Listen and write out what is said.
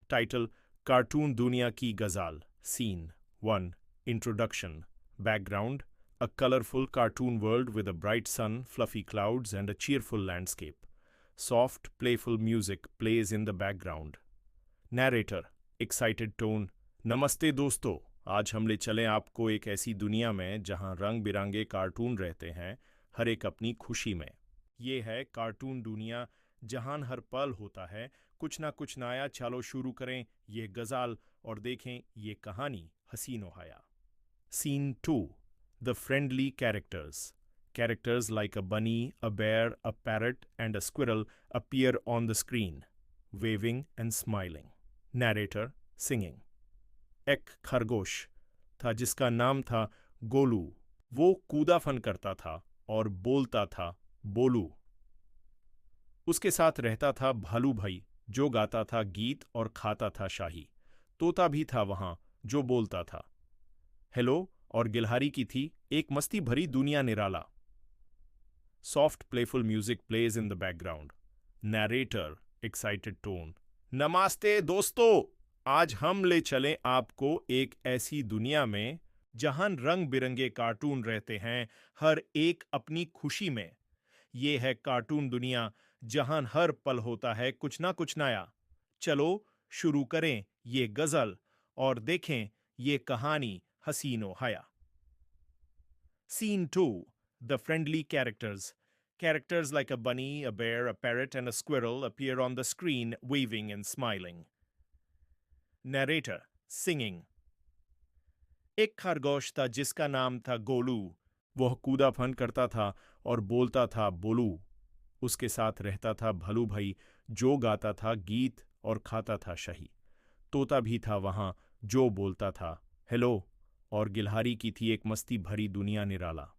Title cartoon दुनिया की गज़ाल scene 1 introduction background A colorful cartoon world with a bright sun, fluffy clouds, and a cheerful landscape. Soft, playful music plays in the background. Narrator, excited tone. नमस्ते दोस्तों, आज हम ले चलें आपको एक ऐसी दुनिया में जहां रंग बिरंगे कार्टून रहते हैं, हर एक अपनी खुशी में। ये है कार्टून दुनिया जहां हर पल होता है कुछ ना कुछ नया। चलो शुरू करें ये गज़ाल और देखें ये कहानी हसीनो हया। Scene 2 The friendly characters. Characters like a bunny, a bear, a parrot, and a squirrel appear on the screen, waving and smiling. Narrator singing. एक खरगोश था जिसका नाम था गोलू। वो कूदा फन करता था और बोलता था बोलू। उसके साथ रहता था भालू भाई जो गाता था गीत और खाता था शाही। तोता भी था वहां जो बोलता था हेलो और गिलहारी की थी एक मस्ती भरी दुनिया निराला। Soft playful music plays in the background. Narrator excited tone. नमस्ते दोस्तों, आज हम ले चलें आपको एक ऐसी दुनिया में जहां रंग बिरंगे कार्टून रहते हैं, हर एक अपनी खुशी में। ये है कार्टून दुनिया जहां हर पल होता है कुछ ना कुछ नया। चलो शुरू करें ये गजल और देखें ये कहानी हसीनो हया। Scene 2 The friendly characters. Characters like a bunny, a bear, a parrot, and a squirrel appear on the screen, waving and smiling. Narrator singing. एक खरगोश था जिसका नाम था गोलू। वह कूदा फन करता था और बोलता था बोलू। उसके साथ रहता था भलू भाई जो गाता था गीत और खाता था शाही। तोता भी था वहां जो बोलता था हेलो और गिलहारी की थी एक मस्ती भरी दुनिया निराला।